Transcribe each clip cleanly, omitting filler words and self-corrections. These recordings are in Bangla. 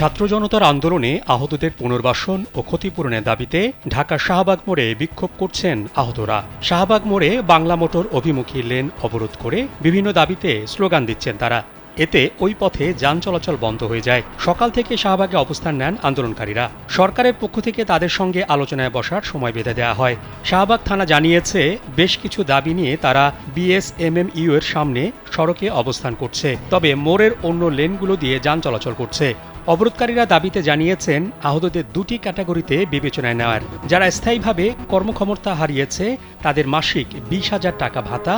ছাত্র জনতার আন্দোলনে আহতদের পুনর্বাসন ও ক্ষতিপূরণের দাবিতে ঢাকার শাহবাগ মোড়ে বিক্ষোভ করছেন আহতরা। শাহবাগ মোড়ে বাংলা মোটর অভিমুখী লেন অবরোধ করে বিভিন্ন দাবিতে স্লোগান দিচ্ছেন তারা। এতে ওই পথে যান চলাচল বন্ধ হয়ে যায়। সকাল থেকে শাহবাগে অবস্থান নেন আন্দোলনকারীরা। সরকারের পক্ষ থেকে তাদের সঙ্গে আলোচনায় বসার সময় বেঁধে দেওয়া হয়। শাহবাগ থানা জানিয়েছে, বেশ কিছু দাবি নিয়ে তারা বিএসএমএমইউ এর সামনে সড়কে অবস্থান করছে, তবে মোড়ের অন্য লেনগুলো দিয়ে যান চলাচল করছে। অবরোধকারীরা দাবিতে জানিয়েছেন, আহতদের দুটি ক্যাটাগরিতে বিবেচনায় নেওয়ার। যারা স্থায়ীভাবে কর্মক্ষমতা হারিয়েছে তাদের মাসিক 20,000 টাকা ভাতা,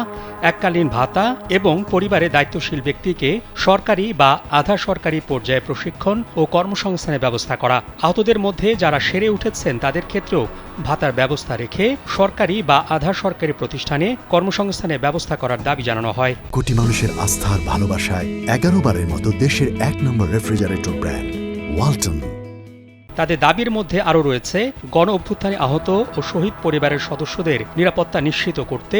এককালীন ভাতা এবং পরিবারে দায়িত্বশীল ব্যক্তিকে সরকারি বা আধা সরকারি পর্যায়ে প্রশিক্ষণ ও কর্মসংস্থানের ব্যবস্থা করা। আহতদের মধ্যে যারা সেরে উঠেছেন তাদের ক্ষেত্রেও ভাতার ব্যবস্থা রেখে সরকারি বা আধা সরকারি প্রতিষ্ঠানে কর্মসংস্থানের ব্যবস্থা করার দাবি জানানো হয়। কোটি মানুষের আস্থার ভালোবাসায় 11 বারের মতো দেশের 1 নম্বর রেফ্রিজারেটর ব্র্যান্ড ওয়ালটন। তাদের দাবির মধ্যে আরও রয়েছে গণ অভ্যুত্থানে আহত ও শহীদ পরিবারের সদস্যদের নিরাপত্তা নিশ্চিত করতে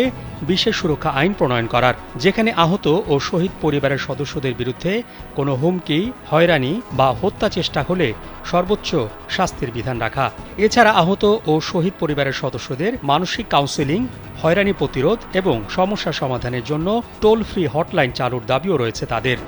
বিশেষ সুরক্ষা আইন প্রণয়ন করার, যেখানে আহত ও শহীদ পরিবারের সদস্যদের বিরুদ্ধে কোনো হুমকি, হয়রানি বা হত্যা চেষ্টা হলে সর্বোচ্চ শাস্তির বিধান রাখা। এছাড়া আহত ও শহীদ পরিবারের সদস্যদের মানসিক কাউন্সেলিং, হয়রানি প্রতিরোধ এবং সমস্যা সমাধানের জন্য টোল ফ্রি হটলাইন চালুর দাবিও রয়েছে তাদের।